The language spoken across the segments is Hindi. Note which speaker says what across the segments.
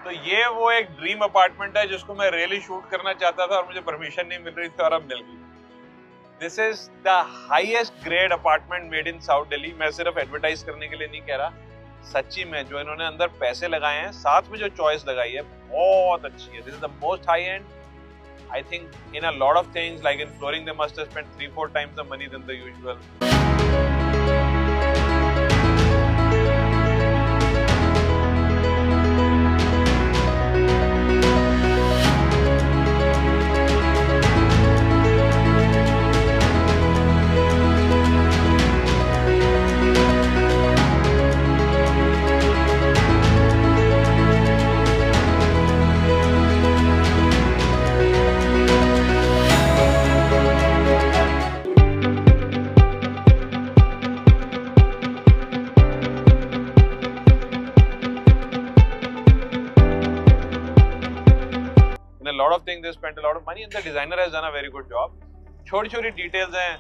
Speaker 1: तो ये वो एक ड्रीम अपार्टमेंट है जिसको मैं रियली शूट करना चाहता था और मुझे परमिशन नहीं मिल रही थी और अब मिल गई। This is the highest grade apartment made in South Delhi. मैं सिर्फ एडवर्टाइज करने के लिए नहीं कह रहा, सच्ची में जो इन्होंने अंदर पैसे लगाए हैं, साथ में जो चॉइस लगाई है बहुत अच्छी है। This is the most high and. I think in a lot of things, like in flooring, they must have spent 3-4 times the money than the usual. In a lot of things, they spent a lot of money, and the designer has done a very good job. छोटी-छोटी डिटेल्स हैं,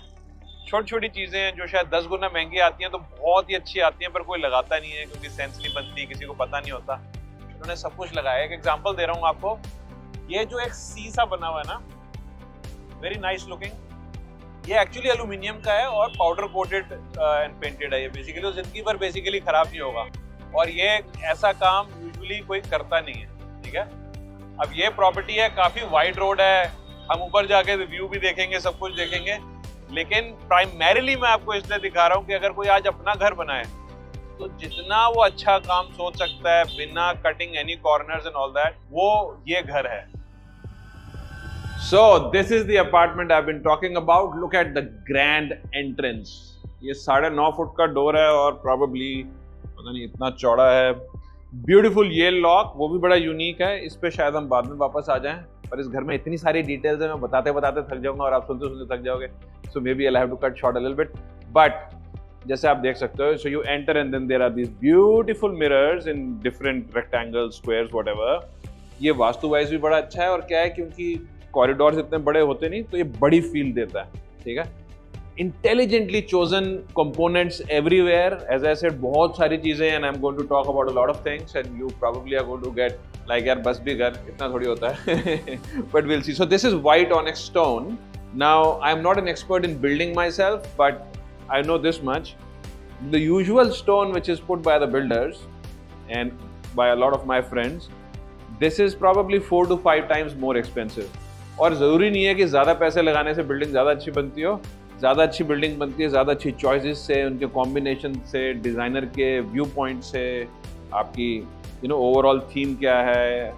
Speaker 1: छोटी-छोटी चीजें हैं जो शायद 10 गुना महंगी आती हैं तो बहुत ही अच्छी आती हैं, पर कोई लगाता नहीं है क्योंकि सेंस नहीं बनती, किसी को पता नहीं होता। उन्होंने सब कुछ लगाया। एक एग्जांपल दे रहा हूँ आपको। ये जो एक सी सा बना हुआ है ना, वेरी नाइस लुकिंग, ये एक्चुअली एल्यूमिनियम का है और पाउडर कोटेड एंड पेंटेड है। ये बेसिकली तो जिंदगी भर बेसिकली खराब नहीं होगा, और ये ऐसा काम यूजुअली कोई करता नहीं है, ठीक है। अब ये प्रॉपर्टी है, काफी वाइड रोड है, हम ऊपर जाके व्यू भी देखेंगे, सब कुछ देखेंगे, लेकिन प्राइमरीली मैं आपको इसलिए दिखा रहा हूँ कि अगर कोई आज अपना घर बनाए तो जितना वो अच्छा काम सोच सकता है बिना cutting any corners and all that, वो ये घर है। So this is the apartment I've been talking about. Look at the grand entrance. ये 9.5 फुट का डोर है और probably पता नहीं इतना चौड़ा है। ब्यूटीफुल ये लॉक, वो भी बड़ा यूनिक है। इस पे शायद हम बाद में वापस आ जाएं, पर इस घर में इतनी सारी डिटेल्स है, मैं बताते बताते थक जाऊंगा और आप सुनते सुनते थक जाओगे। So maybe I have to cut short a little bit, but जैसे आप देख सकते हो, so you enter and then there are these beautiful mirrors in different rectangles, squares, whatever. ये वास्तु वाइज भी बड़ा अच्छा है, और क्या है, क्योंकि कॉरिडोर्स इतने बड़े होते नहीं तो ये बड़ी फील देता है, ठीक है। Intelligently chosen components everywhere, as I said, बहुत सारी चीजें, and I am going to talk about a lot of things and you probably are going to get like, यार बस भी घर इतना थोड़ी होता है, but will see. So this is white onyx stone. Now I am not an expert in building myself, but I know this much, the usual stone which is put by the builders and bye a lot of my friends, this is probably 4 to 5 times more expensive. और ज़रूरी नहीं है कि ज़्यादा पैसे लगाने से बिल्डिंग ज़्यादा अच्छी बनती हो। ज़्यादा अच्छी बिल्डिंग बनती है ज़्यादा अच्छी चॉइसेस से, उनके कॉम्बिनेशन से, डिज़ाइनर के व्यू पॉइंट से, आपकी ओवरऑल थीम क्या है,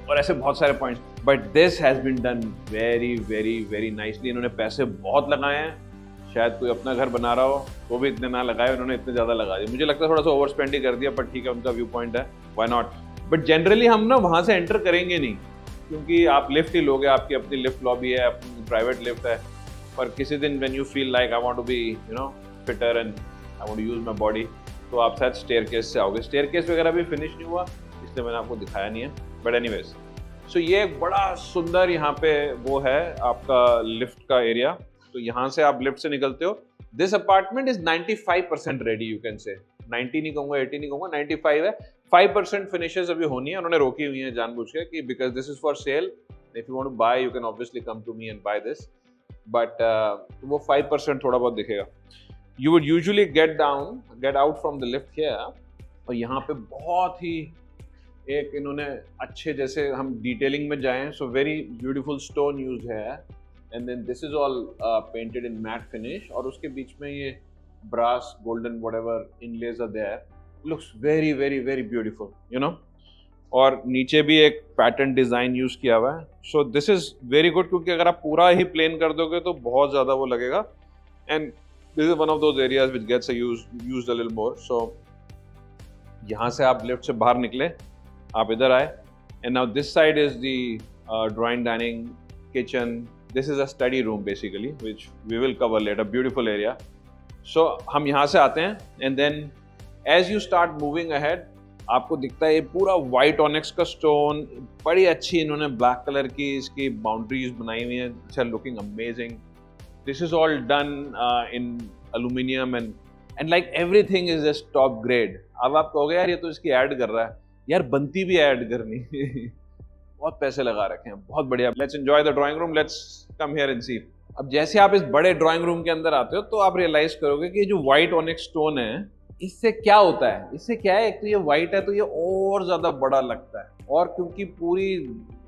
Speaker 1: और ऐसे बहुत सारे points. But this has been done very very very nicely. इन्होंने पैसे बहुत लगाए हैं। शायद कोई अपना घर बना रहा हो वो भी इतने ना लगाए, उन्होंने इतने ज़्यादा लगा दिए। मुझे लगता है थोड़ा सा ओवर स्पेंड ही कर दिया, पर ठीक है, उनका व्यू पॉइंट है, व्हाई नॉट। बट जनरली हम ना वहाँ से एंटर करेंगे नहीं, क्योंकि आप लिफ्ट ही लोगे, आपकी अपनी लिफ्ट लॉबी है, अपनी प्राइवेट लिफ्ट है। पर किसी दिन when you feel like I want to be fitter and I want to use my body, तो आप शायद स्टेयरकेस से आओगे। स्टेयरकेस वगैरह भी फिनिश नहीं हुआ, इसलिए मैंने आपको दिखाया नहीं है, बट एनीवेज। सो ये एक बड़ा सुंदर यहाँ पे वो है आपका लिफ्ट का एरिया। तो यहाँ से आप लिफ्ट से निकलते हो। This apartment is 95% ready, you can say. 90 नहीं कहूँगा, 80 नहीं कहूँगा, 95 है। 5% फिनिशेस अभी होनी है, उन्होंने रोकी हुई है जानबूझ के, कि because this is for sale, if you want to buy you can obviously come to me and buy this, but वो 5% थोड़ा बहुत दिखेगा। You would usually get out from the lift here, और यहाँ पे बहुत ही एक इन्होंने अच्छे, जैसे हम डिटेलिंग में जाएं, so very beautiful stone use है, and then this is all painted in matte finish, और उसके बीच में ये brass, golden, whatever inlays are there, looks very very very beautiful, और नीचे भी एक पैटर्न डिजाइन यूज किया हुआ है। सो दिस इज वेरी गुड, क्योंकि अगर आप पूरा ही प्लेन कर दोगे तो बहुत ज्यादा वो लगेगा, and this is one of those areas which gets used a little more. So यहाँ से आप लिफ्ट से बाहर निकले, आप इधर आए, and now this side is the drawing, dining, kitchen. This is a study room basically, which we will cover later, beautiful area. So हम यहाँ से आते हैं, and then as you start moving ahead, आपको दिखता है ये पूरा वाइट ऑनिक्स का स्टोन, बड़ी अच्छी इन्होंने ब्लैक कलर की इसकी बाउंड्रीज बनाई हुई हैं, अच्छा, looking amazing. This is all done in aluminium, and like everything is just top grade. अब आप कहोगे यार ये तो इसकी ऐड कर रहा है, यार बनती भी ऐड करनी बहुत पैसे लगा रखे हैं, बहुत बढ़िया। Let's enjoy the drawing room, let's come here and see. अब जैसे आप इस बड़े ड्राइंग रूम के अंदर आते हो तो आप रियलाइज करोगे कि ये जो व्हाइट ऑनिक्स स्टोन है, इससे क्या होता है, इससे क्या है, एक तो ये व्हाइट है तो ये और ज्यादा बड़ा लगता है। और क्योंकि पूरी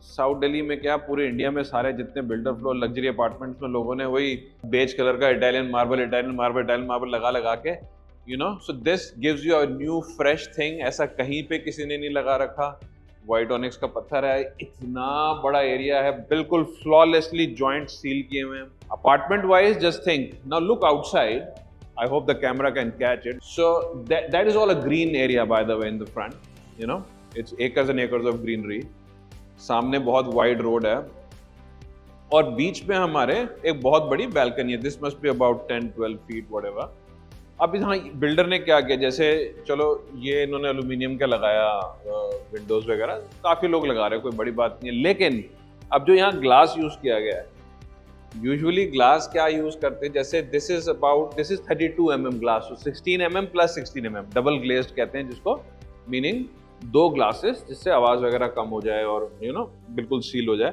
Speaker 1: साउथ दिल्ली में क्या, पूरे इंडिया में सारे जितने बिल्डर फ्लोर लग्जरी अपार्टमेंट्स में लोगों ने वही बेज कलर का इटालियन मार्बल लगा लगा के, you know, so this gives you a new fresh thing. ऐसा कहीं पे किसी ने नहीं लगा रखा। व्हाइट ऑनिक्स का पत्थर है, इतना बड़ा एरिया है, बिल्कुल फ्लॉलेसली जॉइंट सील किए हुए हैं। Apartment wise just think, now look outside, I hope the camera can catch it. So that is all a green area, by the way, in the front. You know, it's acres and acres of greenery. सामने बहुत wide road है और बीच में हमारे एक बहुत बड़ी balcony है. This must be about 10-12 feet, whatever. अब यहाँ बिल्डर ने क्या किया, जैसे चलो ये इन्होंने एल्यूमिनियम का लगाया विंडोज वगैरह, काफी लोग लगा रहे हैं, कोई बड़ी बात नहीं है। लेकिन अब जो यहाँ ग्लास यूज किया गया है, यूजुअली ग्लास क्या यूज करते हैं, जैसे this is 32 mm glass, 16 mm plus 16 mm double glazed कहते हैं जिसको, मीनिंग 2 ग्लासेस, जिससे आवाज वगैरह कम हो जाए और यू नो बिल्कुल सील हो जाए।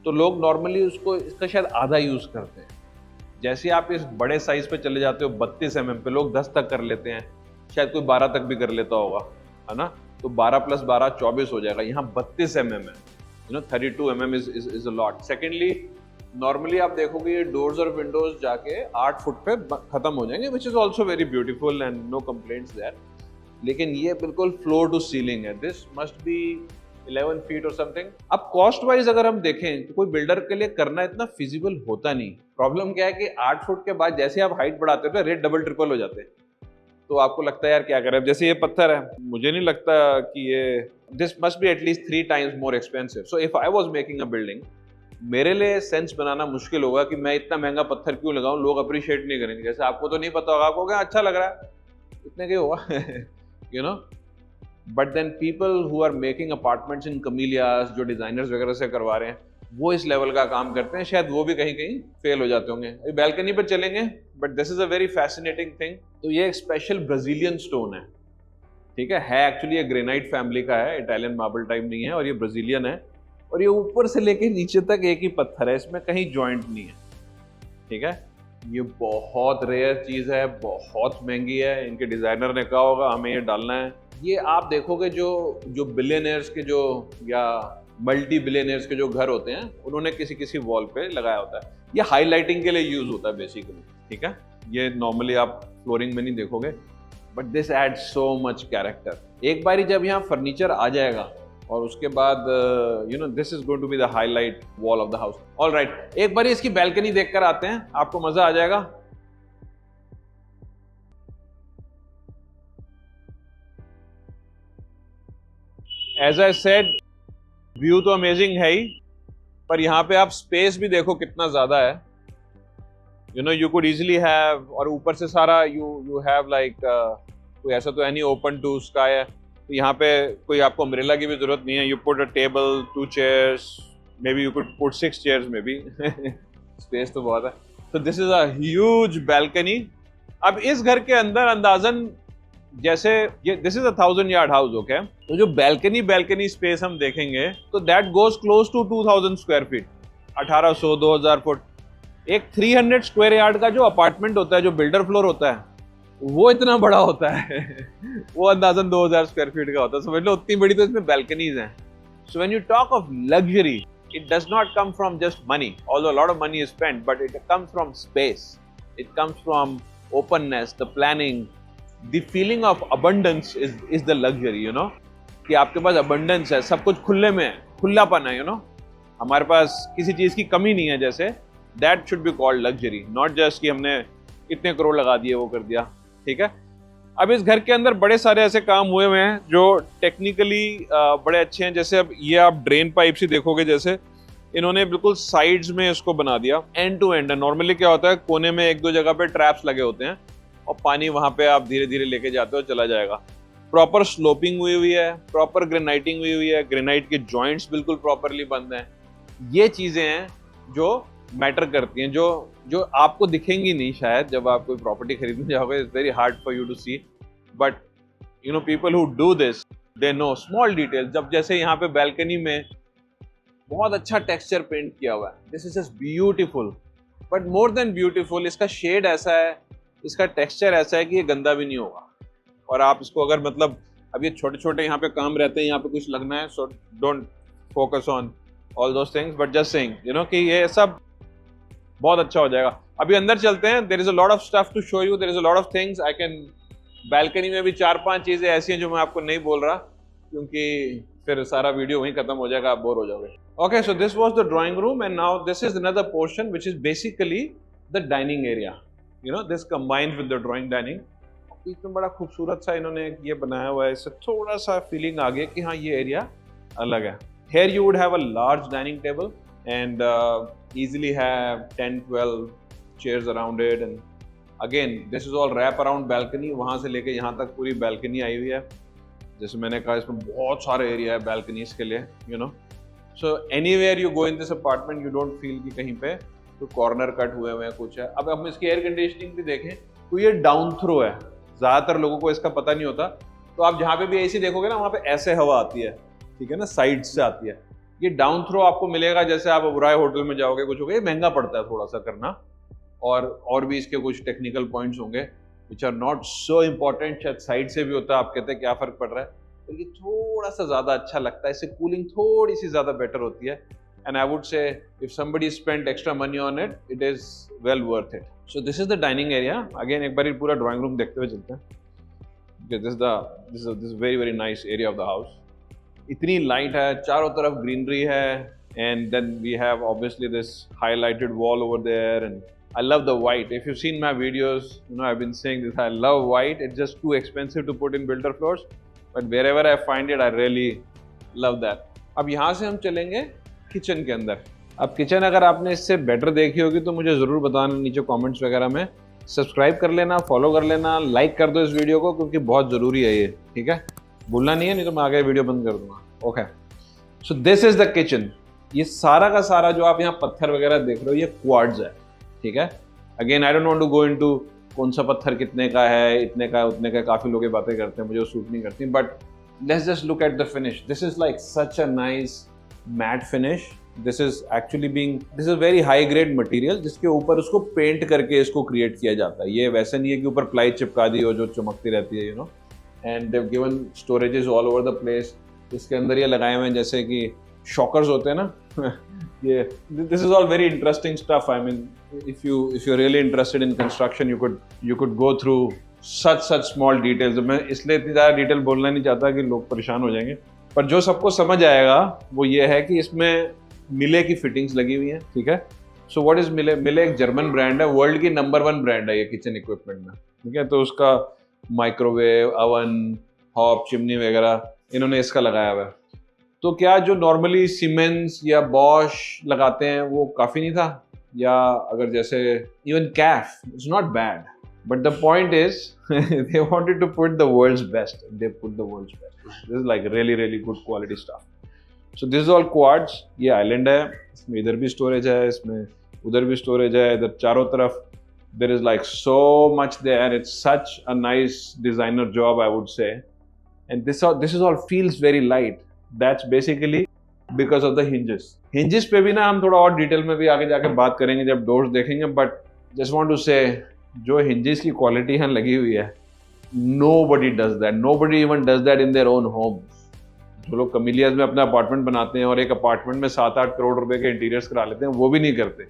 Speaker 1: तो लोग नॉर्मली उसको इसका शायद आधा यूज करते हैं। जैसे आप इस बड़े साइज पे चले जाते हो 32 mm पे, लोग 10 तक कर लेते हैं, शायद कोई 12 तक भी कर लेता होगा, है ना। तो 12 + 12 24 हो जाएगा। यहाँ 32 mm है, you no 32 mm is a lot. Secondly, normally आप देखोगे ये डोर्स और विंडोज जाके 8 फुट पे खत्म हो जाएंगे, which is also very beautiful and no complaints there. लेकिन ये बिल्कुल फ्लोर टू सीलिंग है। दिस मस्ट बी 11 फीट और समथिंग। अब कॉस्ट वाइज अगर हम देखें तो कोई बिल्डर के लिए करना इतना फिजिबल होता नहीं। प्रॉब्लम क्या है कि 8 फुट के बाद जैसे आप हाइट बढ़ाते हो, रेट डबल ट्रिपल हो जाते हैं। तो आपको लगता है यार क्या करें। जैसे ये पत्थर है, मुझे नहीं लगता कि ये, this must be at least 3 times more expensive. So if I was making a building, मेरे लिए सेंस बनाना मुश्किल होगा कि मैं इतना महंगा पत्थर क्यों लगाऊं, लोग अप्रिशिएट नहीं करेंगे। जैसे आपको तो नहीं पता होगा, आपको क्या अच्छा लग रहा है, इतने के होगा you know. But then people who are making apartments in Camellias, जो डिजाइनर्स वगैरह से करवा रहे हैं, वो इस लेवल का काम करते हैं। शायद वो भी कहीं कहीं फेल हो जाते होंगे। अभी बैल्कनी पर चलेंगे, but this is a very fascinating thing. तो ये एक स्पेशल ब्राजीलियन स्टोन है, ठीक है एक्चुअली ये ग्रेनाइट फैमिली का है, इटालियन मार्बल टाइप नहीं है, और ये ब्राजीलियन है। और ये ऊपर से लेके नीचे तक एक ही पत्थर है, इसमें कहीं जॉइंट नहीं है, ठीक है। ये बहुत रेयर चीज है, बहुत महंगी है। इनके डिजाइनर ने कहा होगा हमें ये डालना है। ये आप देखोगे जो बिलियनियर्स के जो, या मल्टी बिलियनियर्स के जो घर होते हैं, उन्होंने किसी किसी वॉल पे लगाया होता है। ये हाईलाइटिंग के लिए यूज होता है बेसिकली, ठीक है। ये नॉर्मली आप फ्लोरिंग में नहीं देखोगे, but this add so much character. एक बारी जब यहाँ फर्नीचर आ जाएगा और उसके बाद you know this is going to be the highlight wall of the house. Alright, एक बार इसकी बैल्कनी देखकर आते हैं, आपको मजा आ जाएगा। एज आई सेड, व्यू तो अमेजिंग है ही, पर यहाँ पे आप स्पेस भी देखो कितना ज्यादा है। You know you could easily have, और ऊपर से सारा यू हैव लाइक, कोई ऐसा तो है नहीं ओपन टू स्काई है। तो यहाँ पे कोई आपको अम्ब्रेला की भी जरूरत नहीं है। You put a table, 2 chairs, maybe you could put 6 chairs maybe space तो बहुत है। तो this is a huge balcony. अब इस घर के अंदर अंदाजन, जैसे ये this is a 1000 yard house, okay. तो जो बैल्कनी स्पेस हम देखेंगे तो that goes close to 2000 square feet, 1800-2000 foot. एक 300 स्क्वायर यार्ड का जो अपार्टमेंट होता है, जो बिल्डर फ्लोर होता है, वो इतना बड़ा होता है वो अंदाजन 2000 स्क्वायर फीट का होता है। समझ लो उतनी बड़ी तो इसमें बैल्कनीज हैं। So when you talk of luxury, it does not come from just money, although a lot of money is spent, but it comes from space, it comes from openness, the planning, the feeling of abundance is the luxury, you know, कि आपके पास abundance है, सब कुछ खुले में है, खुलापन है, you know, हमारे पास किसी चीज की कमी नहीं है, जैसे that should be called luxury, not just कि हमने इतने करोड़ लगा दिए, वो कर दिया, ठीक है। अब इस घर के अंदर बड़े सारे ऐसे काम हुए हुए हैं जो टेक्निकली बड़े अच्छे हैं। जैसे अब ये आप ड्रेन पाइप से देखोगे, जैसे इन्होंने बिल्कुल साइड्स में इसको बना दिया, एंड टू एंड। नॉर्मली क्या होता है, कोने में 1-2 जगह पे ट्रैप्स लगे होते हैं और पानी वहां पे आप धीरे धीरे लेके जाते हो, चला जाएगा। प्रॉपर स्लोपिंग हुई हुई है, प्रॉपर ग्रेनाइटिंग हुई हुई है, ग्रेनाइट के जॉइंट्स बिल्कुल प्रॉपरली बंद हैं। ये चीजें हैं जो मैटर करती हैं, जो आपको दिखेंगी नहीं शायद जब आप कोई प्रॉपर्टी खरीदने जाओगे। It's very hard for you to see, but you know people who do this, they know small detail. जब जैसे यहाँ पे बैल्कनी में बहुत अच्छा टेक्सचर पेंट किया हुआ है, this is just beautiful, but more then beautiful, इसका शेड ऐसा है, इसका टेक्सचर ऐसा है कि ये गंदा भी नहीं होगा। और आप इसको अगर मतलब अब ये छोटे छोटे यहाँ पे काम रहते हैं, यहाँ पे कुछ लगना है, so don't focus on all those things, but just saying you know कि ये सब बहुत अच्छा हो जाएगा। अभी अंदर चलते हैं, there is a lot of stuff to show you, there is a lot of things I can. Balcony में भी 4-5 चीजें ऐसी हैं जो मैं आपको नहीं बोल रहा, क्योंकि फिर सारा वीडियो वहीं खत्म हो जाएगा, आप बोर हो जाओगे। Okay, so this was the drawing room and now this is another portion which is basically the dining area. You know this combined with the drawing dining. बीच में बड़ा खूबसूरत सा इन्होंने ये बनाया हुआ है, इससे थोड़ा सा फीलिंग आ गया कि हाँ ये एरिया अलग है। Here you would have a large dining table and easily have 10-12 chairs around it, and again this is all wrap around balcony। वहाँ से लेके यहाँ तक पूरी balcony आई हुई है। जैसे मैंने कहा इसमें बहुत सारे एरिया है balconies के लिए, you know। So anywhere you go in this apartment you don't feel कि कहीं पे तो कॉर्नर कट हुए हैं कुछ है। अब हम इसकी एयर कंडीशनिंग भी देखें तो ये डाउन थ्रो है, ज़्यादातर लोगों को इसका पता नहीं होता। तो आप जहाँ पे भी एसी देखोगे ना, वहाँ पे ऐसे हवा आती है, ठीक है ना, साइड से आती है। ये डाउन थ्रो आपको मिलेगा जैसे आप अबुराय होटल में जाओगे, कुछ होगा, ये महंगा पड़ता है थोड़ा सा करना, और भी इसके कुछ टेक्निकल पॉइंट्स होंगे which are not so important. शायद साइड से भी होता है, आप कहते हैं क्या फर्क पड़ रहा है, तो ये थोड़ा सा ज़्यादा अच्छा लगता है, इससे कूलिंग थोड़ी सी ज़्यादा बेटर होती है। And I would say if somebody spend extra money on it, it is well worth it. So this is the dining area. Again एक बार पूरा ड्राइंग रूम देखते हुए चलते हैं। This is very very nice area of the house. इतनी लाइट है, चारों तरफ ग्रीनरी है, and then we have obviously this highlighted wall over there, and I love the white. If you seen my videos, you know I have been saying this, I love white. It's just too expensive to put in builder floors, but wherever I find it I really love that. अब यहाँ से हम चलेंगे किचन के अंदर। अब किचन अगर आपने इससे बेटर देखी होगी तो मुझे ज़रूर बताना नीचे कमेंट्स वगैरह में। सब्सक्राइब कर लेना, फॉलो कर लेना, लाइक कर दो इस वीडियो को, क्योंकि बहुत ज़रूरी है ये, ठीक है, भूलना नहीं है, नहीं तो मैं आगे वीडियो बंद कर दूंगा। Okay, so this is the kitchen. ये सारा का सारा जो आप यहाँ पत्थर वगैरह देख रहे हो, ये क्वार्ट्ज है, ठीक है। Again I don't want to go into कौन सा पत्थर कितने का है, इतने का है, उतने का। काफ़ी लोग ये बातें करते हैं, मुझे वो सूट नहीं करती, but let's just look at the finish. This is like such a nice matte finish. This is actually this is very high grade material, जिसके ऊपर उसको पेंट करके इसको क्रिएट किया जाता है। ये वैसे नहीं है कि ऊपर प्लाई चिपका दी हो जो चमकती रहती है, you know. And they've given storages all over the place. इसके अंदर ये लगाए हुए हैं जैसे कि शॉकर्स होते हैं ना ये this is all very interesting stuff. I mean if you really interested in construction, you could go through such small details. मैं इसलिए इतनी ज़्यादा डिटेल बोलना नहीं चाहता कि लोग परेशान हो जाएंगे, पर जो सबको समझ आएगा वो ये है कि इसमें मिले की फिटिंग्स लगी हुई हैं, ठीक है। सो व्हाट इज मिले? मिले एक जर्मन ब्रांड है, वर्ल्ड की नंबर 1 ब्रांड है ये किचन इक्विपमेंट में, ठीक है। तो उसका माइक्रोवेव, अवन, हॉब, चिमनी वगैरह इन्होंने इसका लगाया हुआ है। तो क्या जो नॉर्मली सीमेंस या बॉश लगाते हैं वो काफ़ी नहीं था, या अगर जैसे even Kaif, it's not bad, but the point is they wanted to put the world's best, they put the world's best. This is like really good quality stuff. So this is all quartz. ये आइलैंड है, इसमें इधर भी स्टोरेज है, इसमें उधर भी स्टोरेज है, इधर चारों तरफ there is like so much there. It's such a nice designer job, I would say. And this is all feels very light. That's basically because of the hinges. Hinges पे भी ना हम थोड़ा और डिटेल में भी आगे जाके बात करेंगे जब डोर्स देखेंगे, but just want to say जो hinges की क्वालिटी यहाँ लगी हुई है, nobody does that. Nobody even does that in their own homes. जो लोग कमिलियाज में अपना अपार्टमेंट बनाते हैं और एक अपार्टमेंट में 7-8 करोड़ रुपए के इंटीरियर्स करा लेते हैं, वो भी नहीं करते।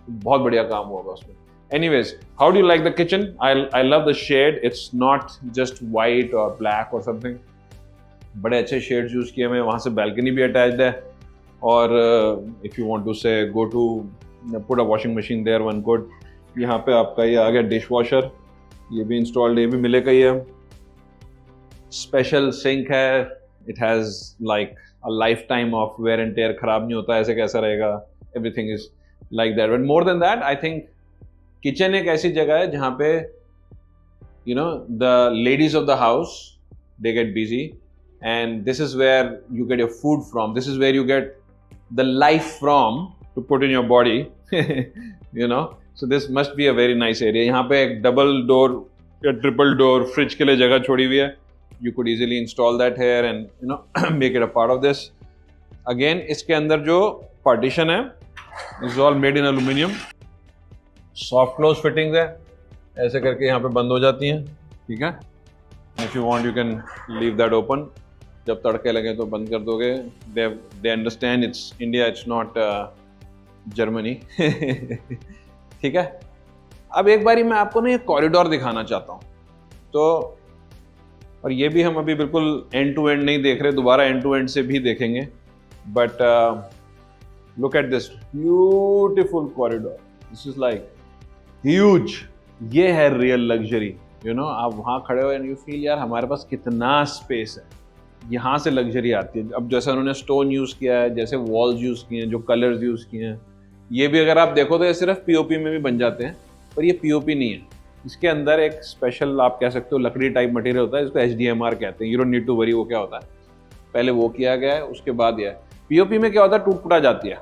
Speaker 1: बहुत बढ़िया काम होगा उसमें। Anyways, how do you like the kitchen? I love the shade. It's not just white or black or something. बड़े अच्छे शेड्स यूज़ किए हुए हैं। वहाँ से बैल्कनी भी अटैच्ड है, और if you want to say go to put a washing machine there, one could. यहाँ पे आपका ये आ गया डिश वॉशर, ये भी इंस्टॉल्ड, ये भी मिले का ही है। स्पेशल सिंक है, it has like a lifetime of wear and tear, खराब नहीं होता, ऐसे कैसा रहेगा, everything is like that. But more than that, I think kitchen एक ऐसी जगह है जहाँ पे you know the ladies of the house they get busy, and this is where you get your food from, this is where you get the life from to put in your body, you know. So this must be a very nice area. यहाँ पे एक डबल डोर या ट्रिपल डोर फ्रिज के लिए जगह छोड़ी हुई है, you could easily install that here and you know make it a part of this. Again, इसके अंदर जो partition है, is all made in aluminum. Soft close fittings है, ऐसे करके यहाँ पे बंद हो जाती हैं, ठीक है. If you want, you can leave that open. जब तड़के लगे तो बंद कर दोगे. They understand it's India, it's not Germany. ठीक है. अब एक बारी मैं आपको ना ये कॉरिडोर दिखाना चाहता हूँ. तो और ये भी हम अभी बिल्कुल एंड टू एंड नहीं देख रहे, दोबारा एंड टू एंड से भी देखेंगे. But look at this beautiful corridor. This is like huge. ये है रियल लग्जरी. यू नो, आप वहाँ खड़े हो एंड यू फील यार हमारे पास कितना स्पेस है. यहाँ से लग्जरी आती है. अब जैसे उन्होंने स्टोन यूज़ किया है, जैसे वॉल्स यूज़ किए हैं, जो कलर्स यूज़ किए हैं, ये भी अगर आप देखो तो ये सिर्फ पीओपी में भी बन जाते हैं, पर ये पीओपी नहीं है. इसके अंदर एक स्पेशल आप कह सकते हो लकड़ी टाइप मटेरियल होता है, इसको HDMR कहते हैं. You don't need to worry वो क्या होता है. पहले वो किया गया है, उसके बाद यह पीओपी में क्या होता है, टूट फुटा जाती है,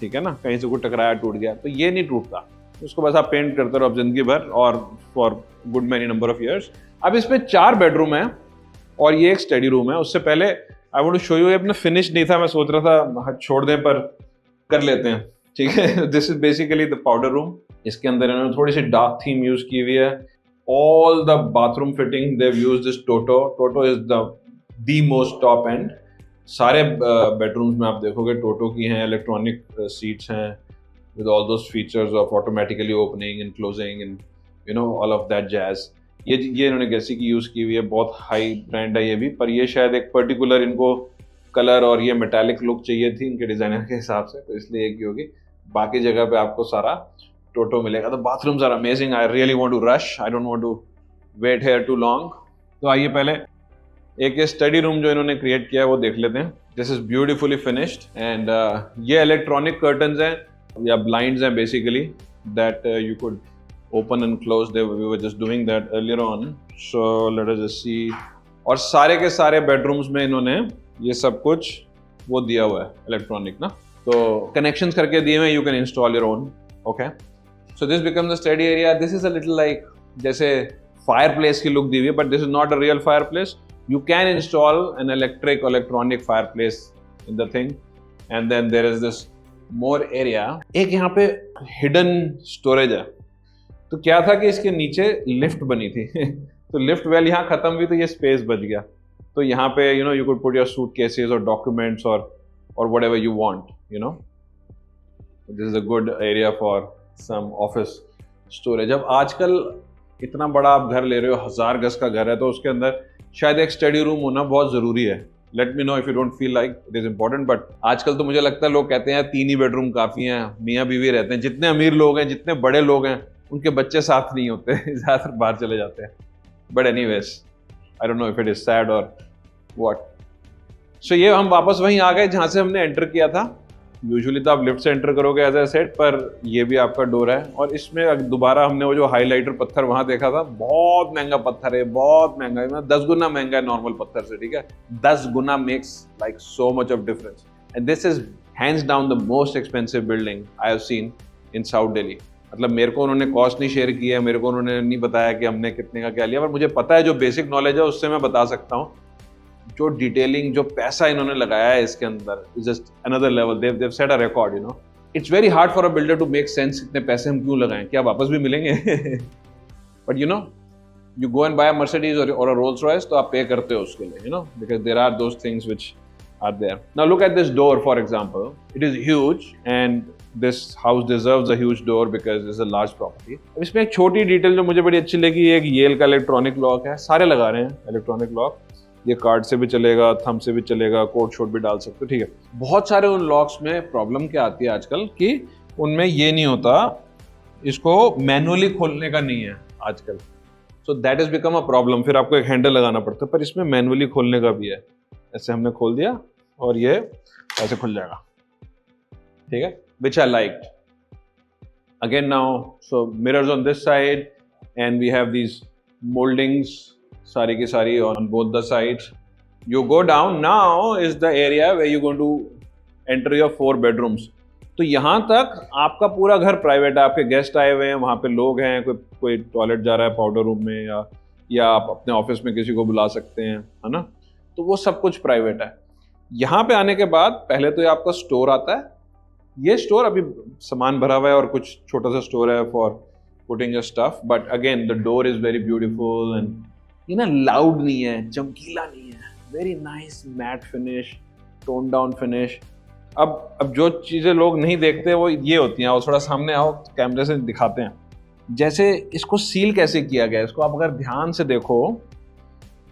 Speaker 1: ठीक है ना, कहीं से कोई टकराया टूट गया. तो ये नहीं टूटता, उसको बस आप पेंट करते रहो अब जिंदगी भर और for good many number of years. अब इसमें 4 बेडरूम है और ये एक स्टडी रूम है. उससे पहले I want to show you, अपना फिनिश नहीं था, मैं सोच रहा था छोड़ दें पर कर लेते हैं, ठीक है. This is basically the powder room. इसके अंदर इन्होंने थोड़ी सी डार्क थीम यूज की हुई है. All the bathroom fitting they use this toto. Toto is the most top and. सारे बेडरूम्स में आप देखोगे टोटो की हैं. इलेक्ट्रॉनिक सीट्स हैं with all those features of automatically opening and closing and you know all of that jazz. ये इन्होंने गैसी की यूज़ की हुई है. बहुत हाई ब्रांड है ये भी, पर ये शायद एक पर्टिकुलर इनको कलर और ये मेटालिक लुक चाहिए थी इनके डिज़ाइनर के हिसाब से, तो इसलिए एक ही होगी. बाकी जगह पे आपको सारा टोटो मिलेगा. तो bathrooms are amazing. I really want to rush. I don't want to wait here too long. तो आइए पहले एक ये स्टडी रूम जो इन्होंने क्रिएट किया है वो देख लेते हैं. This is beautifully finished and ये इलेक्ट्रॉनिक कर्टन्स हैं या blinds हैं basically that you could open and close. We were just doing that earlier on. So let us just see. और सारे के सारे bedrooms में इन्होंने ये सब कुछ वो दिया हुआ है इलेक्ट्रॉनिक ना, तो connections करके दिए हुए. You can install your own. Okay. So this becomes a study area. This is a little like जैसे fireplace की look दी हुई है, but this is not a real fireplace. You can install an electronic fireplace in the thing, and then there is this more area. एक यहाँ पे हिडन स्टोरेज है. तो क्या था कि इसके नीचे लिफ्ट बनी थी तो लिफ्ट वेल यहाँ खत्म हुई तो ये स्पेस बच गया. तो यहाँ पे you know you could put your suitcases और डॉक्यूमेंट्स और whatever you want, you know. This is a good area for some office storage. अब आजकल इतना बड़ा आप घर ले रहे हो, 1000 गज का घर है, तो उसके अंदर शायद एक स्टडी रूम होना बहुत ज़रूरी है. Let me know if you don't feel like it is important. But आजकल तो मुझे लगता है लोग कहते हैं 3 ही बेडरूम काफ़ी हैं, मियाँ बीवी रहते हैं. जितने अमीर लोग हैं, जितने बड़े लोग हैं, उनके बच्चे साथ नहीं होते ज़्यादातर बाहर चले जाते हैं. But anyways I don't know if it is sad और व्हाट. सो ये हम वापस वहीं आ गए जहाँ से हमने एंटर किया था. यूजुअली तो आप लिफ्ट से एंटर करोगे एज ए सेट, पर ये भी आपका डोर है. और इसमें दोबारा हमने वो जो हाईलाइटर पत्थर वहाँ देखा था, बहुत महंगा पत्थर है, बहुत महंगा है, 10 गुना महंगा है नॉर्मल पत्थर से, ठीक है. 10 गुना makes like so much of difference. And this is hands down the most expensive building I have seen in South Delhi. मतलब मेरे को उन्होंने कॉस्ट नहीं शेयर किया, मेरे को उन्होंने नहीं बताया कि हमने कितने का क्या लिया, पर मुझे पता है, जो बेसिक नॉलेज है उससे मैं बता सकता हूँ. जो डिटेलिंग, जो पैसा इन्होंने लगाया है इसके अंदर, is just another level. They've set a record, you know. It's very hard for a builder to make sense. इतने पैसे हम क्यों लगाएं, क्या वापस भी मिलेंगे but you know, you go and bye a Mercedes और अ रोल्स रॉयस, तो आप पे करते हो उसके लिए, you know, because there are those things which are there. Now look at this door for example. It is huge and this house deserves a huge door because it's a large property. अब इसमें एक छोटी डिटेल जो मुझे बड़ी अच्छी लगी, एक येल का इलेक्ट्रॉनिक लॉक है. सारे लगा रहे हैं इलेक्ट्रॉनिक लॉक. ये कार्ड से भी चलेगा, थंब से भी चलेगा, कोड शोड भी डाल सकते हो, ठीक है. बहुत सारे उन लॉक्स में प्रॉब्लम क्या आती है आजकल कि उनमें ये नहीं होता, इसको मैनुअली खोलने का नहीं है आजकल. So that is become a problem. फिर आपको एक हैंडल लगाना पड़ता है, पर इसमें मैनुअली खोलने का भी है. ऐसे हमने खोल दिया और ये ऐसे खुल जाएगा, ठीक है, which I like. Again now, so mirrors on this side and we have these mouldings सारी की सारी on both the sides. You go down, now is the area where you're going to enter your 4 bedrooms. तो यहाँ तक आपका पूरा घर प्राइवेट है. आपके गेस्ट आए हुए हैं, वहाँ पे लोग हैं, कोई टॉयलेट जा रहा है पाउडर रूम में, या या आप अपने ऑफिस में किसी को बुला सकते हैं, है ना। तो वो सब कुछ प्राइवेट है। यहाँ पे आने के बाद पहले तो ये आपका स्टोर आता है। ये स्टोर अभी सामान भरा हुआ है और कुछ छोटा सा स्टोर है for putting your stuff, but again the door is very beautiful and ये ना लाउड नहीं है, चमकीला नहीं है, very nice matte finish, tone down finish. अब जो चीज़ें लोग नहीं देखते वो ये होती हैं, और थोड़ा सामने आओ कैमरे से दिखाते हैं। जैसे इसको सील कैसे किया गया है, इसको आप अगर ध्यान से देखो,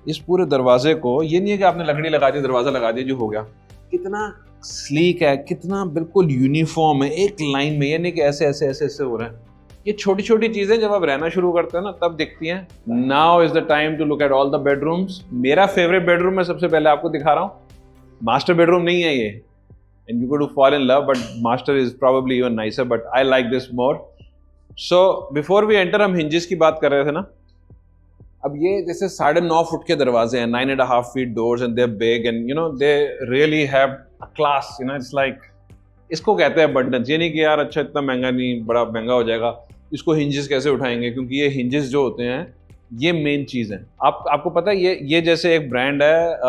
Speaker 1: इस पूरे दरवाजे को, ये नहीं है कि आपने लकड़ी लगा दी, दरवाजा लगा दिया जो हो गया, कितना स्लीक है, कितना बिल्कुल यूनिफॉर्म है, एक लाइन में, ये नहीं कि ऐसे ऐसे ऐसे ऐसे हो रहा है। ये छोटी छोटी चीजें जब आप रहना शुरू करते हैं ना तब दिखती हैं। Now is the time to look at all the bedrooms. मेरा फेवरेट बेडरूम मैं सबसे पहले आपको दिखा रहा हूँ। मास्टर बेडरूम नहीं है ये, and you go to fall in love, but master is probably even nicer, but I like this more. So before we enter, हम हिंजेस की बात कर रहे थे ना। अब ये जैसे 9.5 फुट के दरवाजे हैं, 9.5 feet doors, and they're big and you know they really have a class, you know, it's like, इसको कहते हैं abundance। ये नहीं कि यार अच्छा इतना महंगा नहीं, बड़ा महंगा हो जाएगा, इसको हिंजेस कैसे उठाएंगे, क्योंकि ये हिंजेस जो होते हैं ये मेन चीज़ है। आपको पता है ये जैसे एक ब्रांड है,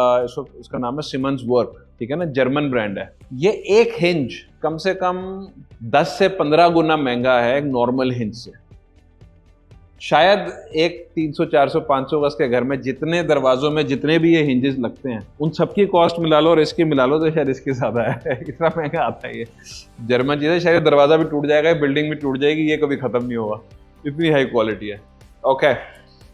Speaker 1: इसका नाम है सिमंस वर्क, ठीक है ना, जर्मन ब्रांड है। ये एक हिंज कम से कम 10 से 15 गुना महंगा है एक नॉर्मल हिंज से। शायद एक 300, 400, 500 गज के घर में जितने दरवाजों में जितने भी ये हिंजेस लगते हैं, उन सबकी कॉस्ट मिला लो और इसकी मिला लो तो शायद इसकी ज्यादा है। इतना महंगा आता है ये जर्मन चीज़ है। शायद दरवाजा भी टूट जाएगा, बिल्डिंग भी टूट जाएगी, ये कभी खत्म नहीं होगा, इतनी हाई क्वालिटी है। Okay,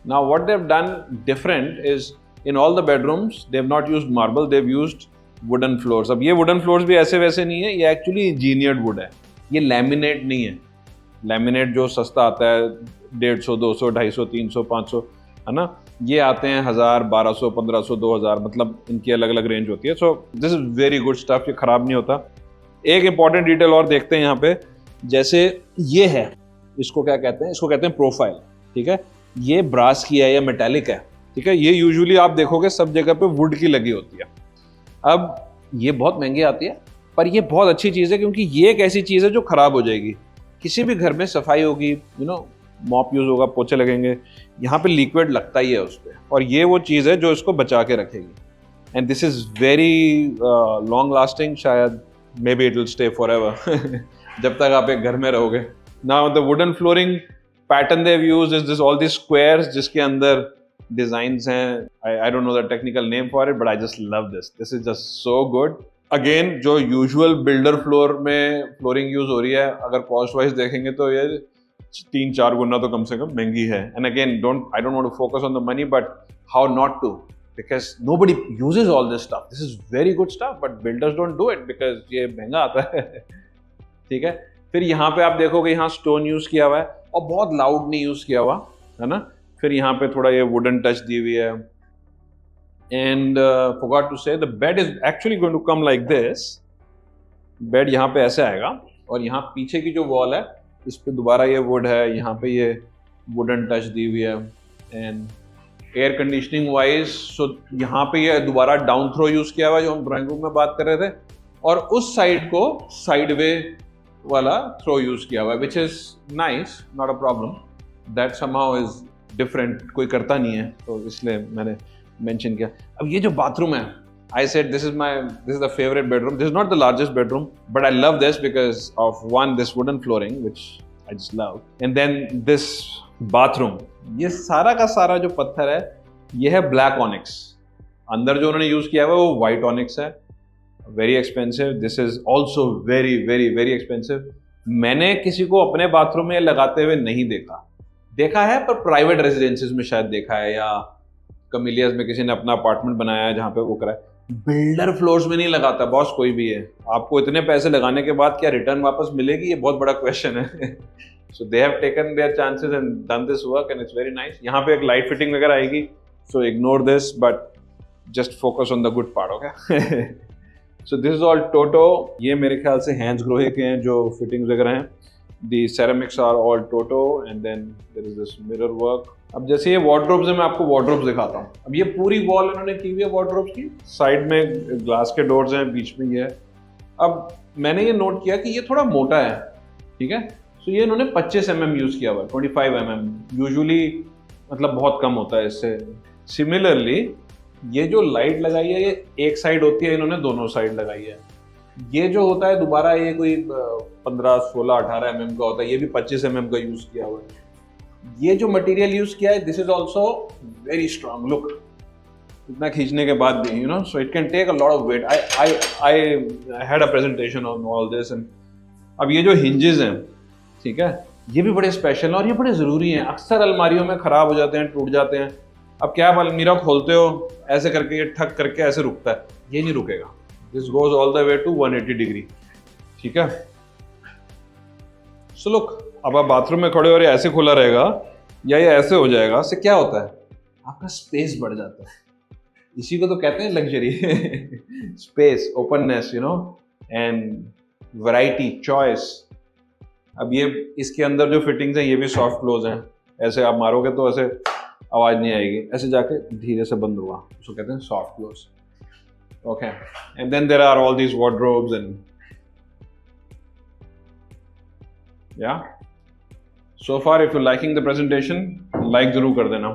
Speaker 1: now what they have done different is in all the bedrooms they have not used marble, they have used wooden floors. अब ये वुडन फ्लोर्स भी ऐसे वैसे नहीं है, ये एक्चुअली इंजीनियर्ड वुड है, ये लैमिनेट नहीं है। लैमिनेट जो सस्ता आता है 150, 200, 250, 300, 500, है ना, ये आते हैं 1000, 1200, 1500, 2000, मतलब इनकी अलग अलग रेंज होती है। सो this is very good stuff, ये खराब नहीं होता। एक इंपॉर्टेंट डिटेल और देखते हैं यहाँ पे, जैसे ये है, इसको क्या कहते हैं, इसको कहते हैं प्रोफाइल, ठीक है। ये ब्रास की है या मेटेलिक है, ठीक है। ये यूजुअली आप देखोगे सब जगह पे वुड की लगी होती है। अब ये बहुत महंगी आती है, पर ये बहुत अच्छी चीज़ है, क्योंकि ये एक ऐसी चीज़ है जो खराब हो जाएगी। किसी भी घर में सफाई होगी, यू नो, मॉप यूज होगा, पोछे लगेंगे, यहाँ पे लिक्विड लगता ही है उस पर, और ये वो चीज़ है जो इसको बचा के रखेगी। And this is very long lasting, शायद maybe it will stay forever जब तक आप एक घर में रहोगे। Now the wooden flooring pattern they have used is this, all this squares जिसके अंदर डिजाइंस हैं। I don't know the technical name for it, but I just love this, this is just so good. Again जो यूजुअल बिल्डर फ्लोर में फ्लोरिंग यूज हो रही है, अगर कॉस्ट वाइज देखेंगे तो ये 3-4 गुना तो कम से कम महंगी है। And again I don't want to focus on the money, but how not to, because nobody uses all this stuff. This is very good stuff, but builders don't do it because ये महंगा आता है ठीक है। फिर यहाँ पे आप देखोगे, यहाँ स्टोन यूज किया हुआ है और बहुत लाउड नहीं यूज किया हुआ है ना। फिर यहाँ पे थोड़ा ये वुडन टच दी हुई है। And forgot to say, the bed is actually going to come like this. Bed यहाँ पे ऐसे आएगा, और यहाँ पीछे की जो वॉल है इस पे दोबारा ये वुड है, यहाँ पे ये वुडन टच दी हुई है। एंड एयर कंडीशनिंग वाइज, सो यहाँ पे ये दोबारा डाउन थ्रो यूज किया हुआ है जो हम ड्राइंग रूम में बात कर रहे थे, और उस साइड को साइड वे वाला थ्रो यूज किया हुआ है, which is nice, not a problem. That somehow is different, कोई करता नहीं है, तो इसलिए मैंने मेंशन किया। अब ये जो बाथरूम है, I said this is the favorite bedroom. This is not the largest bedroom, but I love this because of one, this wooden flooring, which I just love, and then this bathroom. ये सारा का सारा जो पत्थर है, ये है ब्लैक ऑनिक्स। अंदर जो उन्होंने यूज किया हुआ है वो व्हाइट ऑनिक्स है। Very expensive, this is also very very very expensive. मैंने किसी को अपने बाथरूम में लगाते हुए नहीं देखा है, पर प्राइवेट रेजिडेंसीज में शायद देखा है, या कमिलियस में किसी ने अपना अपार्टमेंट बनाया है जहाँ पे वो करा है। बिल्डर फ्लोर्स में नहीं लगाता बॉस कोई भी है। आपको इतने पैसे लगाने के बाद क्या रिटर्न वापस मिलेगी, ये बहुत बड़ा क्वेश्चन है। So they have taken their chances and done this work and it's very nice. यहाँ पे एक लाइट फिटिंग वगैरह आएगी, so ignore this, but just focus on the good part, okay. So this is all टोटो। ये मेरे ख्याल से हैंस ग्रोहे के हैं जो फिटिंग्स वगैरह हैं। The ceramics are all Toto, and then there is this mirror work. अब जैसे ये वार्डरोब्स है, मैं आपको वार्डरोब्स दिखाता हूँ। अब ये पूरी वॉल इन्होंने की हुई है वार्डरोब्स की, साइड में ग्लास के डोर्स हैं, बीच में ये है। अब मैंने ये नोट किया कि ये थोड़ा मोटा है, ठीक है। सो ये इन्होंने 25 mm यूज़ किया हुआ है, 25 mm। यूजुअली मतलब बहुत कम होता है इससे। सिमिलरली ये जो लाइट लगाई है ये एक साइड होती है, इन्होंने दोनों साइड लगाई है। ये जो होता है दोबारा ये कोई 15, 16, 18 mm का होता है, ये भी 25 mm का यूज किया हुआ है। ये जो मटेरियल यूज किया है this is also very strong, look इतना खींचने के बाद भी, you know, so it can take a lot of weight. I had a presentation on all this. And अब ये जो हिंजेस हैं, ठीक है, ये भी बड़े स्पेशल हैं और ये बड़े ज़रूरी हैं। अक्सर अलमारियों में ख़राब हो जाते हैं, टूट जाते हैं। अब क्या आप अलमीरा खोलते हो ऐसे करके, ये ठक करके ऐसे रुकता है, ये नहीं रुकेगा। This goes all the way to 180 degree, ठीक है। सो लुक, अब आप बाथरूम में खड़े हो रहे ऐसे खुला रहेगा या ये ऐसे हो जाएगा, इससे क्या होता है, आपका स्पेस बढ़ जाता है। इसी को तो कहते हैं luxury space, openness, you know, and variety, choice. अब ये इसके अंदर जो फिटिंग्स हैं ये भी सॉफ्ट क्लोज हैं। ऐसे आप मारोगे तो ऐसे आवाज नहीं आएगी, ऐसे जाके धीरे से बंद हुआ, उसको कहते हैं soft close. Okay, and then there are all these wardrobes and yeah so far if you liking the presentation, like जरूर कर देना।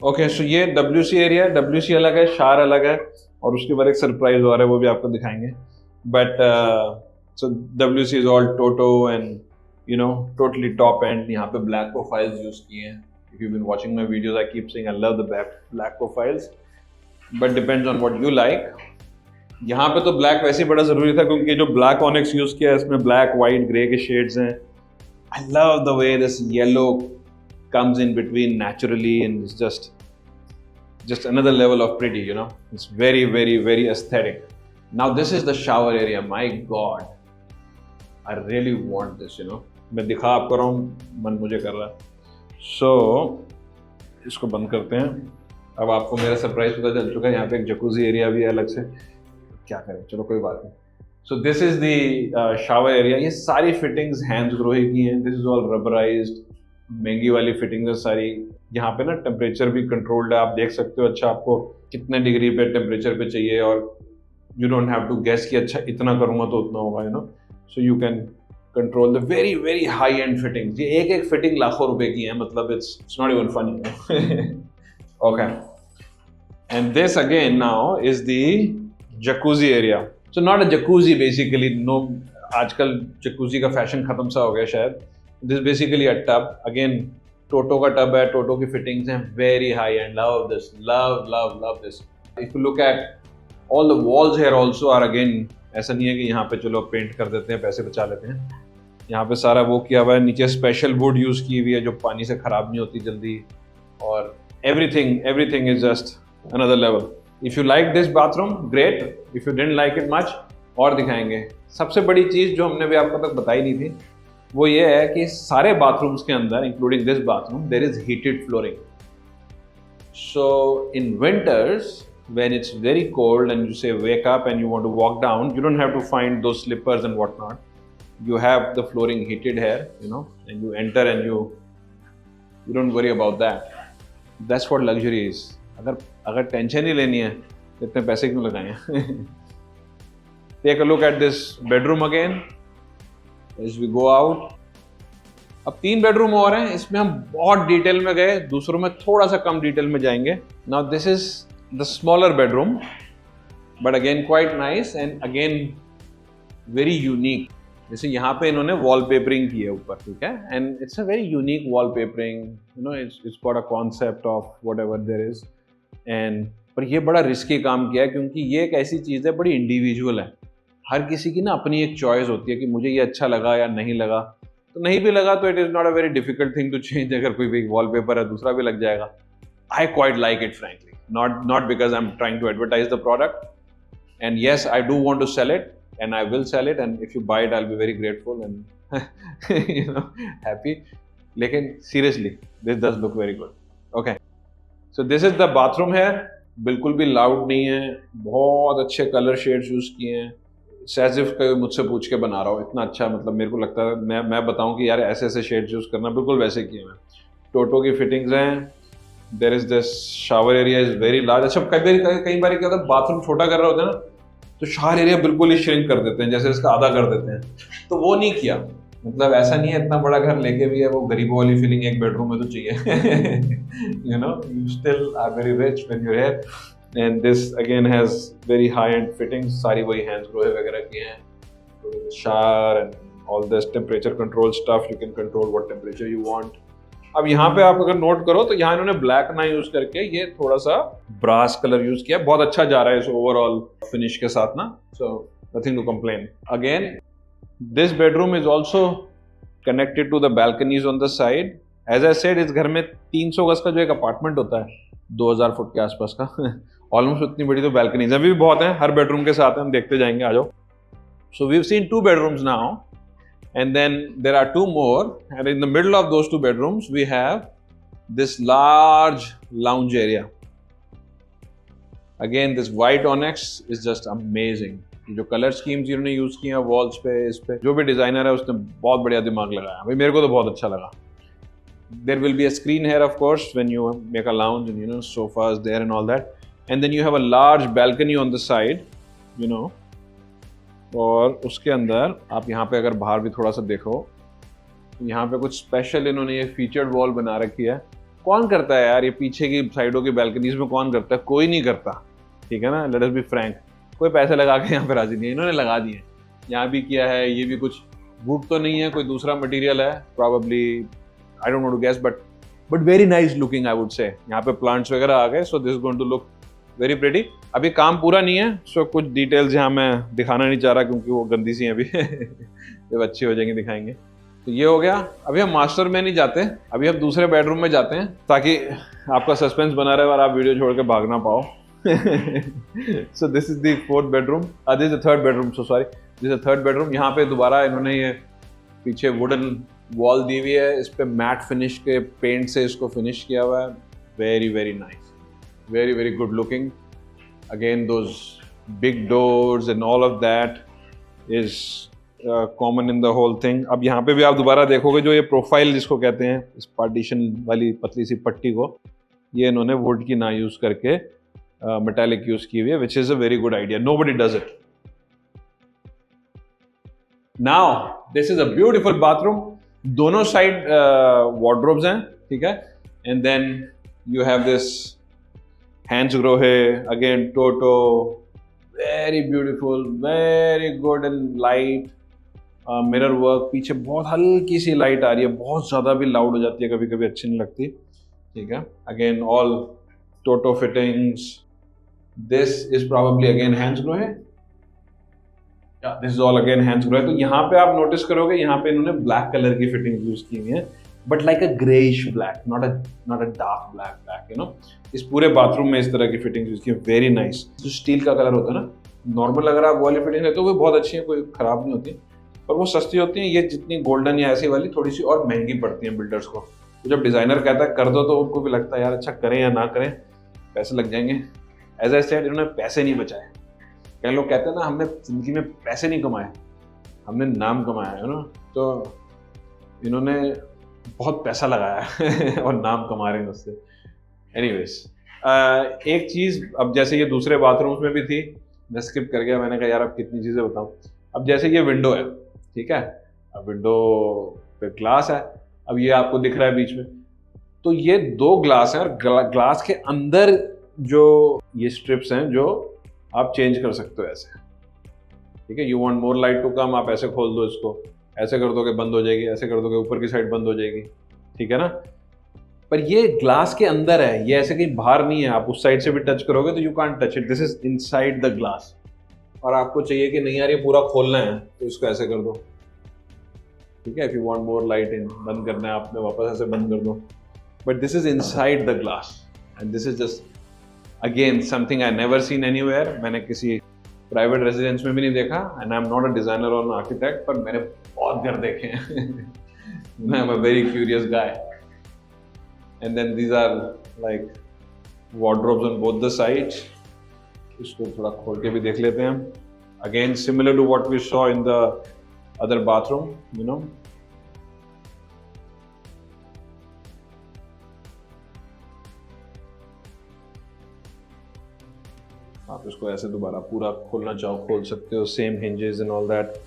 Speaker 1: ओके, सो ये WC एरिया है, WC अलग है, शार अलग है, और उसके बाद एक सरप्राइज और है, वो भी आपको दिखाएंगे। But so WC is all toto and you know, totally top end. यहाँ पे black profiles use किए हैं. If you've been watching my videos, I keep saying I love the black profiles, but depends on what you like. यहाँ पे तो black वैसे ही बड़ा ज़रूरी था क्योंकि जो black onyx use किया है इसमें black, white, grey के shades हैं. I love the way this yellow comes in between naturally and it's just another level of pretty, you know. It's very, very, very aesthetic. Now this is the shower area. My God, I really want this, you know. मैं दिखा आपको रहा हूँ, मन मुझे कर रहा है। सो इसको बंद करते हैं। अब आपको मेरा सरप्राइज पता चल चुका है, यहाँ पे एक जकूजी एरिया भी है अलग से। क्या करें, चलो कोई बात नहीं। सो this is the shower area. ये सारी फिटिंग्स हैंड्सग्रो ही की हैं। दिस इज ऑल रबराइज्ड, महंगी वाली फिटिंग्स है सारी। यहाँ पे ना टेम्परेचर भी कंट्रोल्ड है, आप देख सकते हो। अच्छा, आपको कितने डिग्री पे टेम्परेचर पे चाहिए और you don't have to guess कि अच्छा इतना करूँगा तो उतना होगा, you know. So you can control the very very high end fittings. ये एक फिटिंग लाखों रुपए की है, मतलब it's not even funny. Okay, and this again now is the jacuzzi area. So not a jacuzzi basically, no, आजकल जकूजी का फैशन खत्म सा हो गया शायद। This basically a tub, again टोटो का टब है, टोटो की फिटिंग्स हैं, very high end. Love this, love love love this. If you look at all the walls here also are again, ऐसा नहीं है कि यहाँ पे चलो पेंट कर देते हैं, पैसे बचा लेते हैं। यहाँ पे सारा वो किया हुआ है, नीचे स्पेशल वुड यूज की हुई है जो पानी से खराब नहीं होती जल्दी, और everything is just another level. If you like this bathroom, great. If you didn't like it much, और दिखाएंगे। सबसे बड़ी चीज जो हमने भी आपको तक बताई नहीं थी वो ये है कि सारे बाथरूम्स के अंदर, including this bathroom, there is heated flooring. So in winters when it's very cold and you say wake up and you want to walk down, you don't have to find those slippers and whatnot. You have the flooring heated here, you know, and you enter and you don't worry about that. That's what luxury is. अगर टेंशन ही लेनी है तो इतने पैसे क्यों लगाए? Take a look at this bedroom again as we go out. अब 3 बेडरूम और हैं, इसमें हम बहुत डिटेल में गए, दूसरों में थोड़ा सा कम डिटेल में जाएंगे। Now this is the smaller bedroom, but again quite nice and again very unique. जैसे यहाँ पे इन्होंने wallpapering की है ऊपर, ठीक है, and it's a very unique wallpapering, you know, it's got a concept of whatever there is, and पर ये बड़ा रिस्की काम किया है क्योंकि ये एक ऐसी चीज़ है, बड़ी इंडिविजुअल है। हर किसी की ना अपनी एक चॉइस होती है कि मुझे ये अच्छा लगा या नहीं लगा। तो नहीं भी लगा तो it is not a very difficult thing to change. अगर कोई भी वॉलपेपर है दूसरा भी लग जाएगा। I quite like it, frankly. Not because I'm trying to advertise the product. And yes, I do want to sell it, and I will sell it. And if you buy it, I'll be very grateful and you know, happy. Lekin seriously, this does look very good. Okay, so this is the bathroom here. बिल्कुल भी loud नहीं है, बहुत अच्छे color shades use किए हैं। as if कोई मुझसे पूछ के बना रहा हो, इतना अच्छा, मतलब मेरे को लगता है मैं बताऊं कि यार ऐसे ऐसे shades use करना, बिल्कुल वैसे किए हैं। टोटो की fittings हैं। There is this shower area is very large. अच्छा, कई बार क्या होता है, बाथरूम छोटा कर रहे होते हैं ना, तो शावर एरिया बिल्कुल ही श्रिंक कर देते हैं, जैसे इसका आधा कर देते हैं। तो वो नहीं किया, मतलब ऐसा नहीं है इतना बड़ा घर लेके भी है वो गरीबों वाली फीलिंग एक बेडरूम में तो चाहिए you know you still are very rich when you here and this again has very high end fittings सारी वही हैंड्स ग्रोहे वगैरह की हैं shower and all this temperature control stuff you can control what temperature you want. अब यहाँ पे आप अगर नोट करो तो यहाँ इन्होंने ब्लैक ना यूज करके ये थोड़ा सा ब्रास कलर यूज किया, बहुत अच्छा जा रहा है इस ओवरऑल फिनिश के साथ ना, so nothing to complain. Again this bedroom is also connected to the balconies on the side. As I said इस घर में 300 गज का जो एक अपार्टमेंट होता है 2000 फुट के आसपास का ऑलमोस्ट उतनी बड़ी तो बैल्कनीज अभी भी बहुत है, हर बेडरूम के साथ हम देखते जाएंगे, आ जाओ। So we have seen 2 bedrooms now. And then there are 2 more, and in the middle of those 2 bedrooms we have this large lounge area. Again this white onyx is just amazing. जो कलर स्कीम्स इन्होंने यूज किए हैं वॉल्स पे, इस पे जो भी डिजाइनर है उसने बहुत बढ़िया दिमाग लगाया भाई, मेरे को तो बहुत अच्छा लगा। There will be a screen here of course when you make a lounge and you know sofas there and all that, and then you have a large balcony on the side, you know, और उसके अंदर आप यहाँ पे अगर बाहर भी थोड़ा सा देखो यहाँ पे कुछ स्पेशल इन्होंने ये फीचर्ड वॉल बना रखी है। कौन करता है यार ये पीछे की साइडों की बैल्कनीज में, कौन करता है? कोई नहीं करता, ठीक है ना, लेट अस बी फ्रैंक। कोई पैसे लगा के यहाँ पे राजी नहीं है, इन्होंने लगा दिए। यहाँ भी किया है, ये भी कुछ वुड तो नहीं है, कोई दूसरा मटेरियल है probably, I don't know to guess, but very nice looking I would say. यहाँ पे प्लांट्स वगैरह आ गए, so this going to look very pretty. अभी काम पूरा नहीं है, सो कुछ डिटेल्स यहाँ मैं दिखाना नहीं चाह रहा क्योंकि वो गंदी सी हैं अभी जब अच्छी हो जाएंगी दिखाएंगे। तो ये हो गया। अभी हम मास्टर में नहीं जाते, अभी हम दूसरे बेडरूम में जाते हैं ताकि आपका सस्पेंस बना रहे और आप वीडियो छोड़ के भाग ना पाओ। सो this is the 4th bedroom, this is the 3rd bedroom, so sorry, this is the 3rd bedroom। यहाँ पे दोबारा इन्होंने ये पीछे वुडन वॉल दी हुई है, इस पे मैट फिनिश के पेंट से इसको फिनिश किया हुआ है। Very very nice, very very good looking. Again those big doors and all of that is common in the whole thing. अब यहाँ पे भी आप दोबारा देखोगे जो ये प्रोफाइल जिसको कहते हैं, इस पार्टीशन वाली पतली सी पट्टी को, ये इन्होंने वुड की ना यूज करके मेटालिक यूज की हुई है, which is a very good idea. Nobody does it. Now this is a beautiful bathroom. दोनों साइड wardrobes हैं, ठीक है, and then you have this Hands Grohe, again Toto, very beautiful, very good and light. Mirror work, पीछे बहुत हल्की सी लाइट आ रही है, बहुत ज़्यादा भी लाउड हो जाती है कभी कभी, अच्छी नहीं लगती, ठीक है। Again all toto fittings. This is probably again hands Grohe, this is all again hands Grohe. तो यहाँ पे आप नोटिस करोगे यहाँ पे इन्होंने ब्लैक कलर की फिटिंग यूज की हुई है, but like a greyish black, not a dark black, you know. इस पूरे बाथरूम में इस तरह की फिटिंग यूज की है, वेरी नाइस। जो स्टील का कलर होता है ना, नॉर्मल अगर आप वाली फिटिंग है तो वो बहुत अच्छी है, कोई खराब नहीं होती, पर वो सस्ती होती है। ये जितनी गोल्डन या ऐसी वाली थोड़ी सी और महंगी पड़ती है बिल्डर्स को। तो जब डिजाइनर कहता है कर दो तो उनको भी लगता है यार अच्छा करें या ना करें, पैसे लग जाएंगे। एज आई सेड इन्होंने पैसे नहीं बचाए। कई लोग कहते हैं ना हमने जिंदगी में पैसे नहीं कमाए, हमने नाम कमाया है ना, तो इन्होंने बहुत पैसा लगाया है और नाम कमा रहे हैं उससे। एनीवेज एक चीज़, अब जैसे ये दूसरे बाथरूम्स में भी थी, मैं स्किप कर गया, मैंने कहा यार अब कितनी चीज़ें बताऊं। अब जैसे ये विंडो है, ठीक है, अब विंडो पे ग्लास है, अब ये आपको दिख रहा है बीच में, तो ये 2 ग्लास हैं और ग्लास के अंदर जो ये स्ट्रिप्स हैं जो आप चेंज कर सकते हो ऐसे, ठीक है। You want more light to come, आप ऐसे खोल दो इसको, ऐसे कर दोगे बंद हो जाएगी, ऐसे कर दोगे ऊपर की साइड बंद हो जाएगी, ठीक है ना। पर ये ग्लास के अंदर है, ये ऐसे कहीं बाहर नहीं है, आप उस साइड से भी टच करोगे तो you can't touch it, this is inside the glass. और आपको चाहिए कि नहीं यार ये पूरा खोलना है तो इसको ऐसे कर दो, ठीक है। If you want more light in, बंद करना है आपने वापस ऐसे बंद कर दो, but this is inside the glass and this is just again something I never seen anywhere. मैंने किसी प्राइवेट रेजिडेंस में भी नहीं देखा, and I am not a designer और आर्किटेक्ट, पर मैंने बहुत घर देखे हैं। I am a very curious guy. And then these are like wardrobes on both the sides. इसको थोड़ा खोल के भी देख लेते हैं हम। Again similar to what we saw in the other bathroom, you know. आप इसको ऐसे दोबारा पूरा खोलना चाहो खोल सकते हो, same hinges and all that.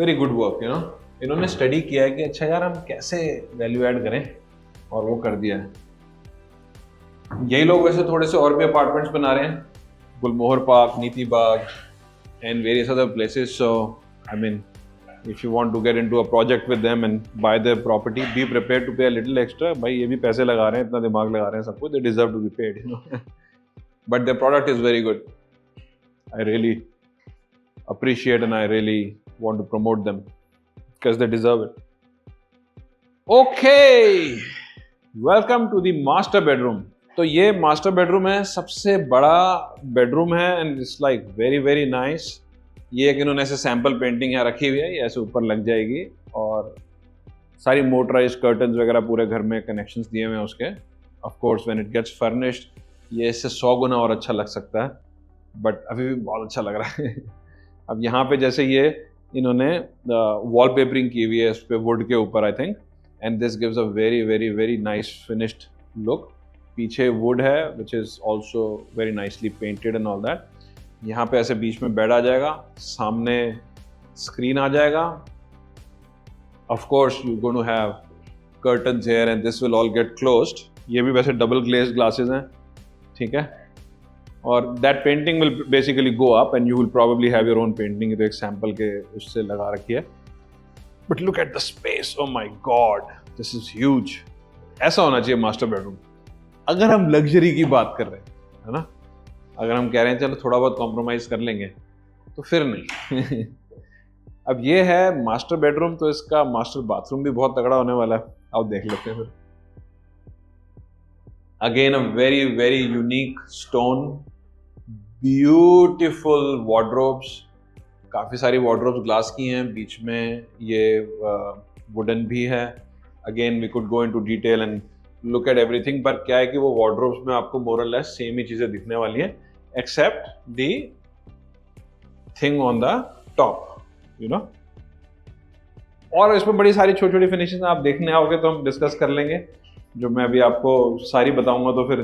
Speaker 1: Very good work, you know. इन्होंने स्टडी किया है कि अच्छा यार हम कैसे वैल्यू ऐड करें, और वो कर दिया है। यही लोग वैसे थोड़े से और भी अपार्टमेंट्स बना रहे हैं, गुलमोहर पार्क, नीति बाग and various other places. So I mean, if you want to get into a project with them and buy their property, be prepared to pay a little extra. भाई ये भी पैसे लगा रहे हैं, इतना दिमाग लगा रहे हैं सब कुछ, they deserve to be paid, you know. But their product is very good. I really appreciate and I really want to promote them because they deserve it. Okay, welcome to the master bedroom. तो ये मास्टर बेडरूम है, सबसे बड़ा बेडरूम है and it's like very very nice. ये एक इन्होंने ऐसे सैम्पल पेंटिंग यहाँ रखी हुई है, ये ऐसे ऊपर लग जाएगी, और सारी मोटराइज कर्टन्स वगैरह पूरे घर में कनेक्शंस दिए हुए हैं उसके। Of course when it gets furnished ये इससे 100 गुना और अच्छा लग सकता है, बट अभी भी बहुत अच्छा लग रहा है। अब यहाँ पे जैसे ये इन्होंने वॉलपेपरिंग की हुई है इस पे वुड के ऊपर I think, and this gives a very very very nice finished look. पीछे वुड है which is also very nicely painted and all that. यहाँ पे ऐसे बीच में बेड आ जाएगा, सामने स्क्रीन आ जाएगा। Of course you going to have curtains here and this will all get closed. ये भी वैसे डबल ग्लेज्ड ग्लासेस हैं, ठीक है, और that painting will basically go up and you will probably have your own painting. तो एक सैम्पल के उससे लगा रखी है, but look at the space, oh my god this is huge. ऐसा होना चाहिए मास्टर बेडरूम अगर हम लग्जरी की बात कर रहे हैं, है ना। अगर हम कह रहे हैं चलो थोड़ा बहुत कॉम्प्रोमाइज कर लेंगे तो फिर नहीं। अब ये है मास्टर बेडरूम, तो इसका मास्टर बाथरूम भी बहुत तगड़ा होने वाला है, आप देख लेते हैं फिर। Again a very very unique stone, beautiful wardrobes, काफ़ी सारी वार्डरोब्स ग्लास की हैं, बीच में ये वुडन भी है। Again we could go into detail and look at everything, पर क्या है कि वो वार्डरोब्स में आपको मोर और लेस सेम ही चीजें दिखने वाली हैं, except the thing on the top, you know. और इसमें बड़ी सारी छोटी छोटी फिनिशिंग आप देखने आओगे तो हम डिस्कस कर लेंगे, जो मैं अभी आपको सारी बताऊंगा तो फिर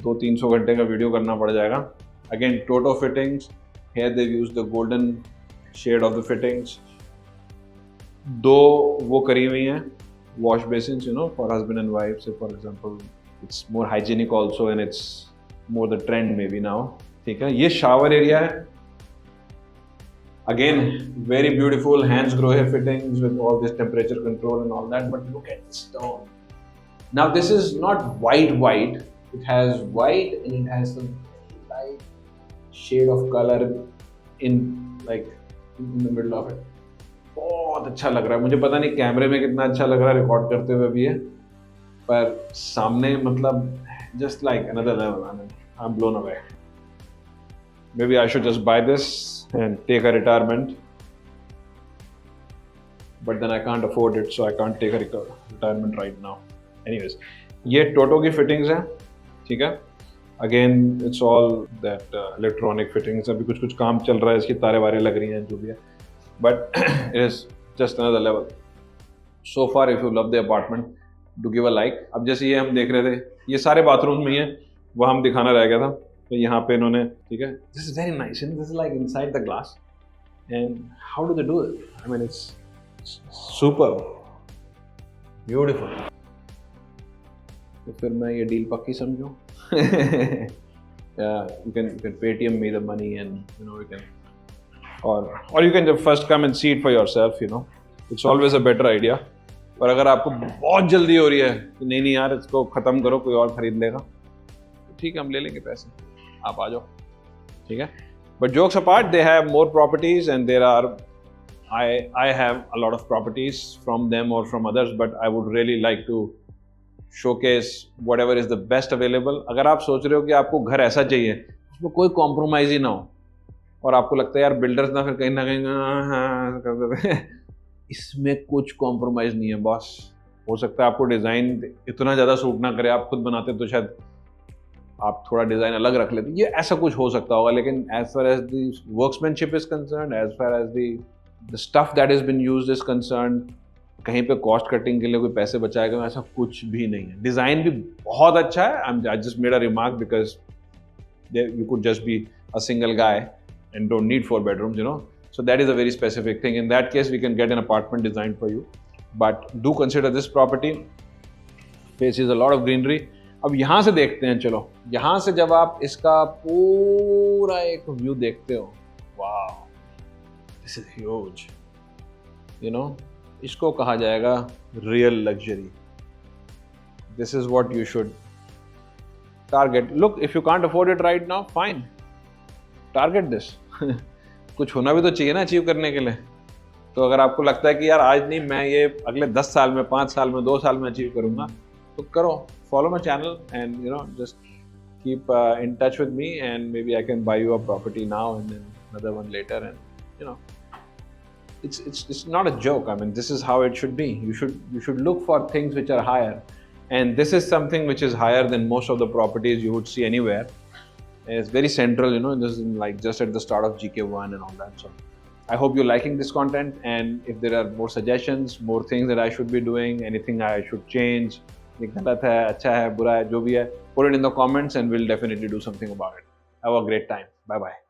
Speaker 1: 200-300 घंटे का वीडियो करना पड़ जाएगा। Again Toto fittings, here they use the golden shade of the fittings. 2 वो करी हुई हैं wash basins, you know, for husband and wife. Say for example, it's more hygienic also and it's more the trend maybe now. ठीक है, ये shower area है। Again, very beautiful hands grow hair fittings with all this temperature control and all that. But look at the stone. Now this is not white. It has white and it has some light shade of color in the middle of it. बहुत अच्छा लग रहा है, मुझे पता नहीं कैमरे में कितना अच्छा लग रहा है रिकॉर्ड करते हुए भी है, पर सामने मतलब just like another level. I am blown away. Maybe I should just buy this and take a retirement, but then I can't afford it, so I can't take a retirement right now. Anyways, ये टोटो की फिटिंग्स हैं, ठीक है। Again it's all that electronic fittings, अभी कुछ कुछ काम चल रहा है, इसकी तारे वारे लग रही हैं, जो भी है, but it is just another level. So far if you love the apartment, do give a like. अब जैसे ये हम देख रहे थे, ये सारे बाथरूम में ही है, वो हम दिखाना रह गया था, तो यहाँ पे इन्होंने, ठीक है, this is very nice and this is like inside the glass, and how do they do it? I mean it's super beautiful. तो फिर मैं ये डील पक्की समझूं। Yeah, you can Paytm me the money and you know we can or you can just first come and see it for yourself, you know, it's always a better idea. पर अगर आपको बहुत जल्दी हो रही है कि नहीं यार इसको ख़त्म करो, कोई और ख़रीद लेगा, तो ठीक है हम ले लेंगे पैसे, आप आ जाओ, ठीक है। But jokes apart, they have more properties and there are I have a lot of properties from them or from others, but I would really like to showcase whatever is the best available. अगर आप सोच रहे हो कि आपको घर ऐसा चाहिए उसमें कोई कॉम्प्रोमाइज़ ही ना हो, और आपको लगता है यार बिल्डर्स ना फिर कहीं ना कहीं कर देते हैं, इसमें कुछ कॉम्प्रोमाइज़ नहीं है बॉस। हो सकता है आपको डिज़ाइन इतना ज़्यादा सूट ना करे, आप खुद बनाते तो शायद आप थोड़ा डिज़ाइन अलग रख लेते, ये ऐसा कुछ हो सकता होगा, लेकिन as far as the workmanship is concern, as far as the stuff that is being used is concern, कहीं पे कॉस्ट कटिंग के लिए कोई पैसे बचाएगा, ऐसा कुछ भी नहीं है। डिज़ाइन भी बहुत अच्छा है। I just made a remark because you could just be a single guy and don't need 4 bedrooms, you know. So that is a very specific thing. In that case, we can get an apartment designed for you. But do consider this property. Faces a lot of greenery. अब यहाँ से देखते हैं, चलो यहाँ से जब आप इसका पूरा एक व्यू देखते हो, वाह, this is huge, you know, इसको कहा जाएगा real luxury. This is what you should target. Look, if you can't afford it right now, fine, target this. कुछ होना भी तो चाहिए ना अचीव करने के लिए. तो अगर आपको लगता है कि यार आज नहीं, मैं ये अगले 10 साल में, 5 साल में, 2 साल में अचीव करूंगा, तो करो. Follow my channel and just keep in touch with me, and maybe I can buy you a property now and then another one later, and it's not a joke. I mean, this is how it should be. You should look for things which are higher, and this is something which is higher than most of the properties you would see anywhere. And it's very central, this is like just at the start of GK1 and all that. So I hope you're liking this content, and if there are more suggestions, more things that I should be doing, anything I should change, ये गलत है, अच्छा है, बुरा है, जो भी है, put it in the comments and we'll definitely do something about it. Have a great time. Bye bye.